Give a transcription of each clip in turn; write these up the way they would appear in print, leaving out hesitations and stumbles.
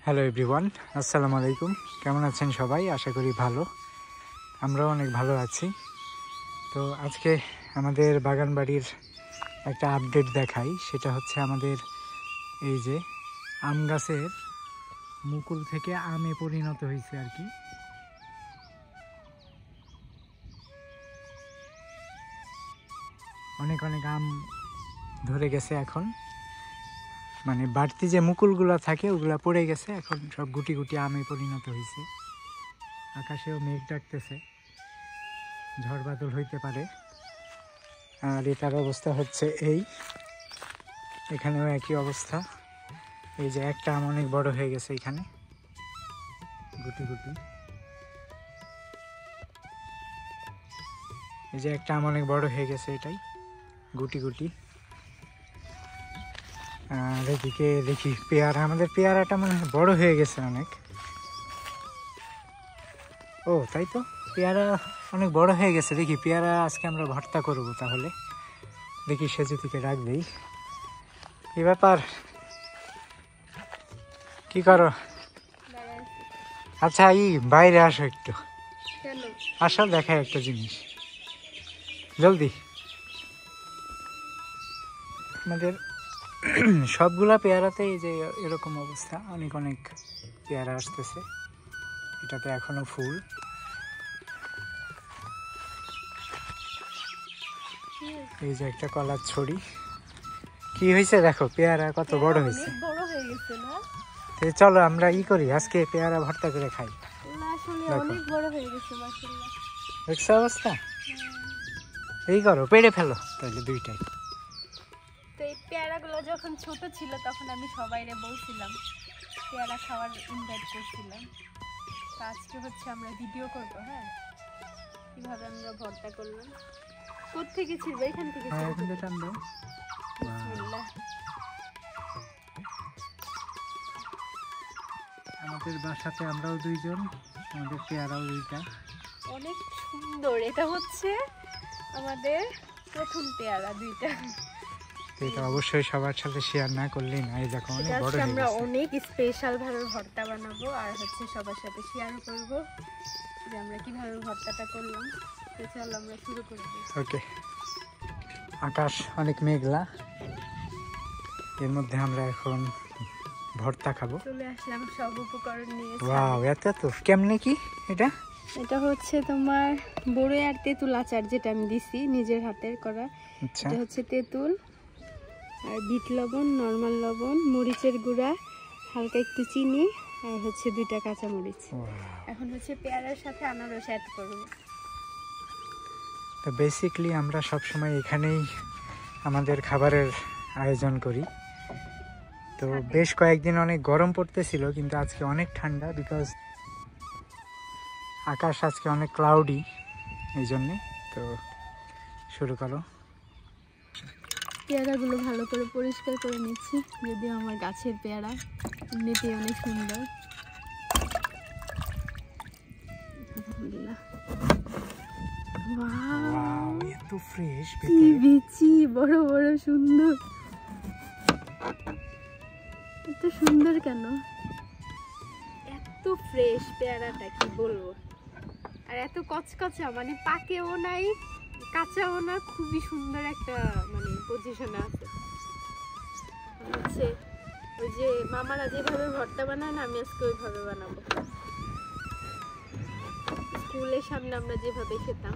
Hello everyone, আসসালামু আলাইকুম। কেমন আছেন সবাই? আশা করি ভালো। আমরাও অনেক ভালো আছি। তো আজকে আমাদের বাগানবাড়ির একটা আপডেট দেখাই। সেটা হচ্ছে আমাদের এই যে আম গাছের মুকুল থেকে আমে পরিণত হয়েছে আর কি। অনেক অনেক আম ধরে গেছে এখন, মানে বাড়তি যে মুকুলগুলো থাকে ওগুলা পড়ে গেছে, এখন সব গুটি গুটি আমে পরিণত হয়েছে। আকাশেও মেঘ ডাকতেছে, ঝড় বাদল হইতে পারে। আর এটার অবস্থা হচ্ছে এখানেও একই অবস্থা। এই যে একটা আম অনেক বড় হয়ে গেছে এখানে, গুটি গুটি। এই যে একটা আম অনেক বড় হয়ে গেছে, এটাই গুটি গুটি। আর এদিকে দেখি পেয়ারা, আমাদের পেয়ারাটা মানে বড় হয়ে গেছে অনেক। ও তাই তো, পেয়ারা অনেক বড় হয়ে গেছে। দেখি পেয়ারা আজকে আমরা ভর্তা করব, তাহলে দেখি সেজুতিকে ডাক দেই। কি ব্যাপার, কি করো? আচ্ছা বাইরে আসো একটু, আসো দেখাই একটা জিনিস, জলদি। আমাদের সবগুলা পেয়ারাতে এই যে এরকম অবস্থা, অনেক অনেক পেয়ারা আসতেছে। এটাতে এখনো ফুল। এই যে একটা কলার ছড়ি, কি হয়েছে দেখো, পেয়ারা কত বড় হয়েছে। চলো আমরা করি, আজকে পেয়ারা ভর্তা করে খাই। দেখছো অবস্থা, এই করো, পেড়ে ফেলো তাহলে দুইটাই। তো এই পেয়ারাগুলো যখন ছোট ছিল তখন আমি সবাইরে বলছিলাম, পেয়ারা খাওয়ার ইনভাইট করছিলাম। তো আজকে হচ্ছে আমরা ভিডিও করব। হ্যাঁ, কিভাবে আমরা ভর্তা করলাম। কোত্থেকে ছিল? এখান থেকে ছিল। এখান থেকে টান দাও। বিসমিল্লাহ। আমাদের বাসাতে আমরাও দুইজন, আমাদের পেয়ারাও দুইটা। অনেক সুন্দর। এটা হচ্ছে আমাদের প্রথম পেয়ারা দুইটা। এটা অবশ্যই সবার সাথে শেয়ার না করলেই না। এই দেখো অনেক বড় হয়ে আমরা গেছে। অনেক স্পেশাল ভাবে ভর্তা বানাবো আর হচ্ছে সবার সাথে শেয়ার করব যে আমরা কিভাবে ভর্তাটা করলাম। তো চলো আমরা শুরু করি। ওকে। আকাশ অনেক মেঘলা, এর মধ্যে আমরা এখন ভর্তা খাবো। চলে আসলাম সব উপকরণ নিয়ে। ওয়াও, এত তো কেমনে কি এটা? এটা হচ্ছে তোমার বড়ই আর তেঁতুল আচার, যেটা আমি দিছি নিজের হাতের করা। আচ্ছা, এটা হচ্ছে তেঁতুল আর বিট লবণ, নরমাল লবণ, মরিচের গুঁড়া, হালকা একটু চিনি আর হচ্ছে 2টা কাঁচা মরিচ। এখন হচ্ছে পেয়ারার সাথে আনারস অ্যাড করব। তো বেসিক্যালি আমরা সবসময় এখানেই আমাদের খাবারের আয়োজন করি। তো বেশ কয়েকদিন অনেক গরম পড়তেছিল, কিন্তু আজকে অনেক ঠান্ডা, বিকজ আকাশ আজকে অনেক ক্লাউডি, এই জন্যে। তো শুরু করো। পেয়ারাগুলো ভালো করে পরিষ্কার করে নিচ্ছি, যদিও আমার গাছের পেয়ারা, এমনিতে অনেক সুন্দর। আলহামদুলিল্লাহ। ওয়াও, এত ফ্রেশ, কি বিচি, বড় বড় সুন্দর। এত সুন্দর কেন? এত ফ্রেশ পেয়ারাটা কি বলবো। আর এত কচকচা, মানে পাকেও নাই কাঁচাও না, খুবই সুন্দর একটা মানে পজিশনে আছে। হচ্ছে ওই যে মামারা যেভাবে ভর্তা বানায় না, আমি আজকে ওইভাবে বানাবো। স্কুলের সামনে আমরা যেভাবে খেতাম,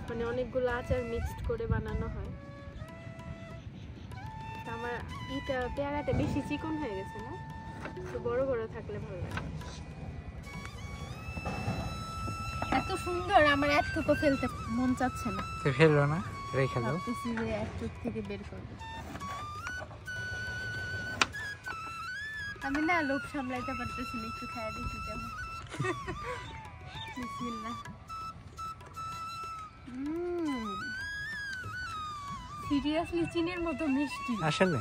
মানে অনেকগুলো আচার মিক্সড করে বানানো হয়। আমার এটা পেয়ারাটা বেশি চিকন হয়ে গেছে না, তো বড় বড় থাকলে ভালো লাগে। এত সুন্দর, আমার এতটুকু ফেলতে মন চাচ্ছে না। ফেললো না, রেখে দাও। ভাবতেছি যে একটু থেকে বের করব। আমি না লোভ সামলাইতে পারতেছি না, একটু খাইয়ে দেখি কেমন। বিসমিল্লাহ। সিরিয়াসলি চিনির মতো মিষ্টি, আসলে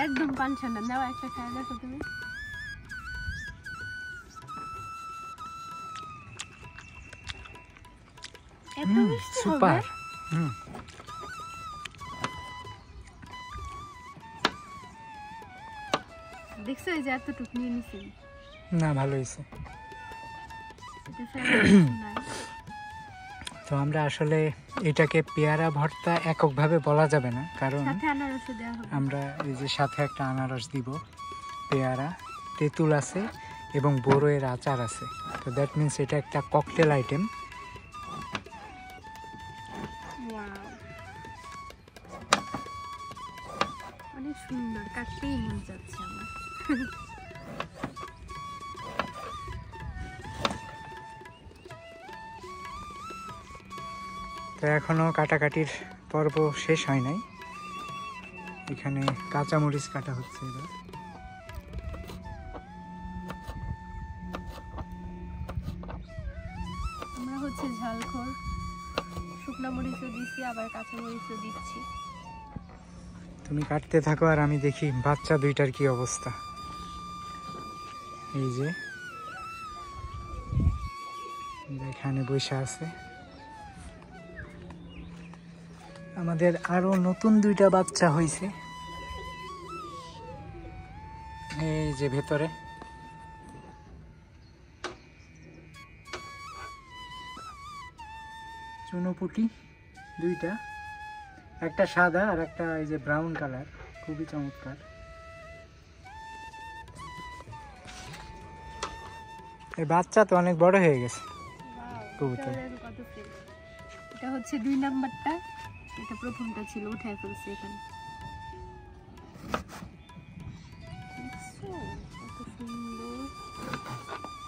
একদম পান ঠান্ডা। নাও একটা খাইয়ে দেখো তুমি। এত মিষ্টি হবে? সুপার। দেখছো এই যে এতটুকু নিয়ে নিছি। না, ভালো হয়েছে। এটা ফেলার নাই। তো আমরা আসলে এটাকে পেয়ারা ভর্তা এককভাবে বলা যাবে না, কারণ সাথে আনারসও দেওয়া হবে। আমরা এই যে সাথে একটা আনারস দিব, পেয়ারা, তেঁতুল আছে এবং বড়ইয়ের আচার আছে। তো দ্যাট মিনস এটা একটা ককটেল আইটেম। ওয়াও, অনেক সুন্দর, কাটতেই মন যাচ্ছে আমার। তো এখনও কাটাকাটির পর্ব শেষ হয় নাই, এখানে কাঁচামরিচ কাটা হচ্ছে এবার। আমরা হচ্ছে ঝালখোর, শুকনা মরিচও দিচ্ছি আবার কাঁচা মরিচও দিচ্ছি। তুমি কাটতে থাকো আর আমি দেখি বাচ্চা দুইটার কি অবস্থা। এই যে এখানে বসে আছে। আমাদের আরো নতুন দুইটা বাচ্চা হয়েছে, এই যে ভেতরে। চুনোপুটি দুইটা, একটা সাদা আর একটা এই যে ব্রাউন কালার, খুবই চমৎকার। এই বাচ্চা তো অনেক বড় হয়ে গেছে। কবুতর। কত ফ্রেশ। এটা হচ্ছে 2 নাম্বারটা, এটা প্রথমটা ছিল, উঠায় ফেলছি এখানে। দেখছো কত সুন্দর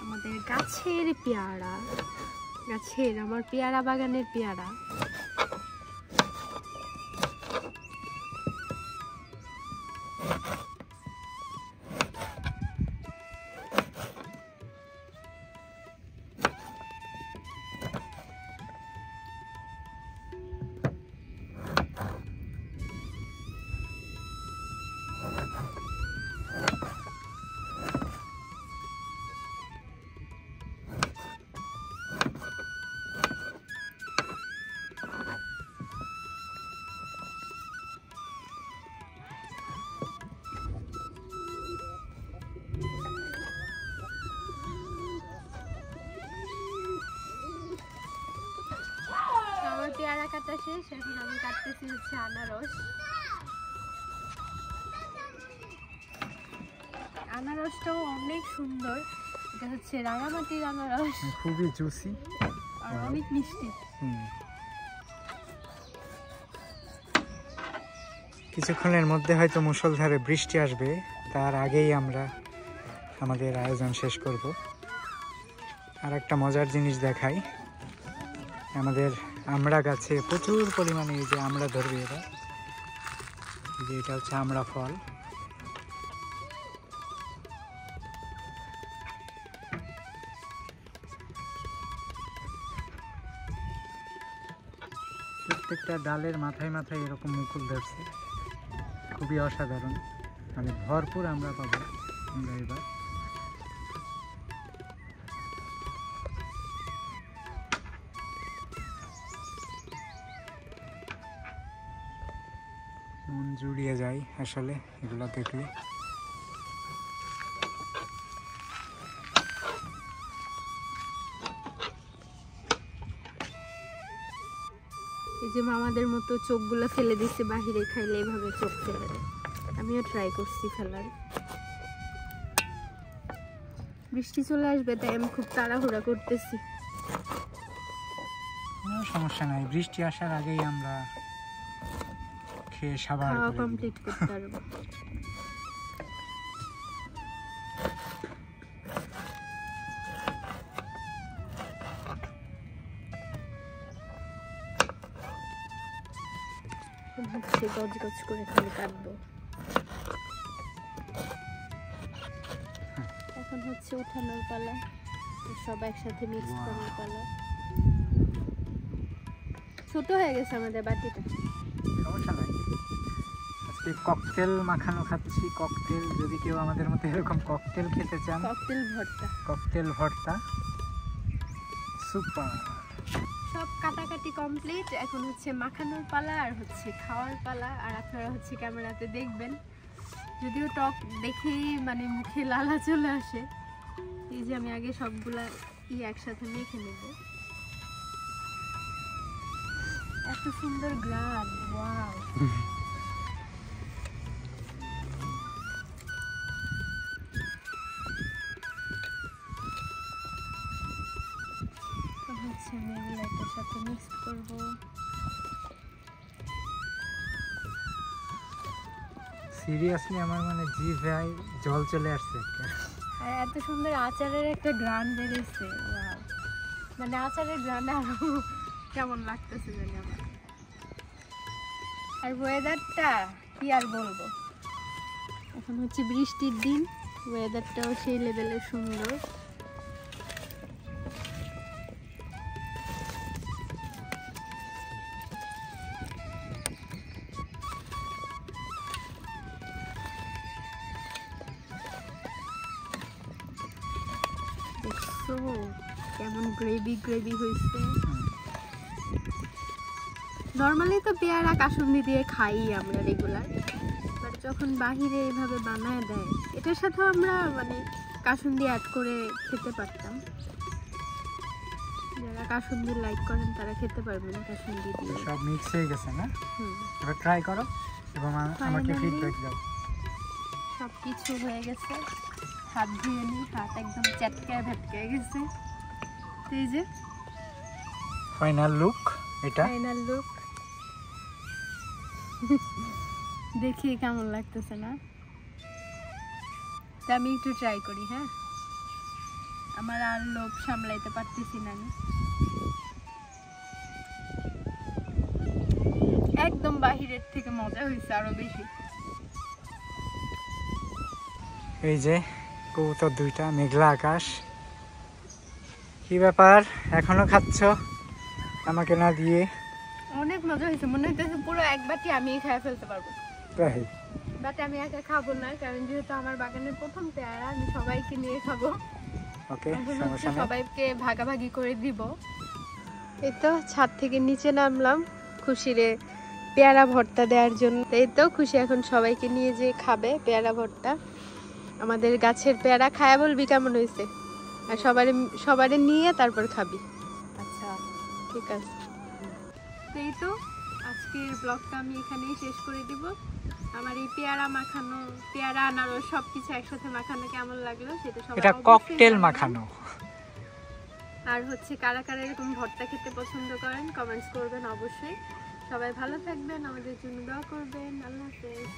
আমাদের গাছের পেয়ারা, গাছের আমার পেয়ারা বাগানের পেয়ারা। আমার পেয়ারা কাটা শেষ, এখন আমি কাটতেছি হচ্ছে আনারস। আনারসটাও অনেক সুন্দর, এটা হচ্ছে রাঙামাটির আনারস, খুবই জুসি আর অনেক মিষ্টি। কিছুক্ষণের মধ্যে হয়তো মুষলধারে বৃষ্টি আসবে, তার আগেই আমরা আমাদের আয়োজন শেষ করব। আর একটা মজার জিনিস দেখাই, আমাদের আমড়া গাছে প্রচুর পরিমাণে এই যে আমড়া ধরবে এরা। এই যে এটা হচ্ছে আমড়া ফল। প্রত্যেকটা ডালের মাথায় মাথায় এরকম মুকুল ধরছে, খুবই অসাধারণ, মানে ভরপুর আমরা পাবো আমরা এবার। মন জুড়িয়ে যায় আসলে এগুলো দেখলে। এই যে মামাদের মতো চোখগুলো ফেলে দিচ্ছে, বাহিরে খাইলে এভাবে চোখ ফেলে দেয়। আমিও ট্রাই করছি ফেলার। বৃষ্টি চলে আসবে তাই আমি খুব তাড়াহুড়া করতেছি। কোনো সমস্যা নাই, বৃষ্টি আসার আগেই আমরা খেয়ে সাবার খাওয়া কমপ্লিট করতে পারবো। হচ্ছে গজ গজ করে খালি কাটবো। এখন হচ্ছে উঠানোর পালা, সব একসাথে মিক্স করার পালা। ছোট হয়ে গেছে আমাদের বাটিটা, সমস্যা নাই। আজকে ককটেল মাখানো খাচ্ছি, ককটেল। যদি কেউ আমাদের মতো এরকম ককটেল খেতে চান, ককটেল ভর্তা। ককটেল ভর্তা সুপার। সব কাটাকাটি কমপ্লিট, এখন হচ্ছে মাখানোর পালা আর হচ্ছে খাওয়ার পালা। আর আপনারা হচ্ছে ক্যামেরাতে দেখবেন যদিও টক দেখেই মানে মুখে লালা চলে আসে। এই যে আমি আগে সবগুলা একসাথে মেখে নেব। এত সুন্দর গ্রান, ওয়াও। হচ্ছে আমি এগুলো একটার সাথে মিক্স করব। সিরিয়াসলি আমার মানে জিভায় জল চলে আসছে একটা। আর এত সুন্দর আচারের একটা গ্রান বেরিয়েছে, ওয়াও। মানে আচারের গ্রান আরো কেমন লাগতেছে জানি আমার। আর ওয়েদারটা কি আর বলবো, এখন হচ্ছে বৃষ্টির দিন, ওয়েদারটাও সেই লেভেলের সুন্দর। দেখছো কেমন গ্রেভি গ্রেভি হয়েছে। নর্মালি তো পেয়ারা কাসুন্দি দিয়ে খাই আমরা রেগুলার, বাট যখন বাহিরে এইভাবে বানায় দেয়, এটার সাথেও আমরা মানে কাসুন্দি অ্যাড করে খেতে পারতাম। যারা কাসুন্দি লাইক করেন তারা খেতে পারবেন কাসুন্দি দিয়ে। সব মিক্স হয়ে গেছে না? হুম, এবার ট্রাই করো এবং আমাকে Finally ফিডব্যাক দাও। সব কিছু হয়ে গেছে। হাত ধুয়ে নিই, হাত একদম চ্যাটকায় ভেটকায় গেছে। তো এই যে ফাইনাল লুক এটা। ফাইনাল লুক দেখি কেমন লাগতেছে না। তা আমি একটু ট্রাই করি। হ্যাঁ, আমার আর লোভ সামলাইতে পারতেছি না আমি। একদম বাহিরের থেকে মজা হয়েছে আরো বেশি। এই যে কবুতর দুইটা, মেঘলা আকাশ। কি ব্যাপার, এখনো খাচ্ছ আমাকে না দিয়ে? অনেক মজা হয়েছে, মনে হইতেছে পুরো এক বাটি আমি খেয়ে ফেলতে পারবো। তাই? বাট আমি একা খাবো না, কারণ যেহেতু আমার বাগানের প্রথম পেয়ারা, আমি সবাইকে নিয়ে খাবো। ওকে, এখন সমস্যা হচ্ছে নেই। সবাইকে ভাগাভাগি করে দিব। এই তো ছাদ থেকে নিচে নামলাম খুশিরে পেয়ারা ভর্তা দেওয়ার জন্য। এই তো খুশি এখন সবাইকে নিয়ে যে খাবে পেয়ারা ভর্তা। আমাদের গাছের পেয়ারা খায়া বলবি কেমন হয়েছে, আর সবারে নিয়ে তারপর খাবি। আচ্ছা ঠিক আছে। এই তো আজকের ব্লগটা আমি এখানেই শেষ করে দিব। আমার এই পেয়ারা মাখানো, পেয়ারা আনারস সবকিছু একসাথে মাখানো কেমন লাগলো সেটা সবাই এটা অবশ্যই ককটেল জানাবেন। মাখানো। আর হচ্ছে কারা কারা এরকম ভর্তা খেতে পছন্দ করেন কমেন্টস করবেন অবশ্যই। সবাই ভালো থাকবেন, আমাদের জন্য দোয়া করবেন। আল্লাহ হাফেজ।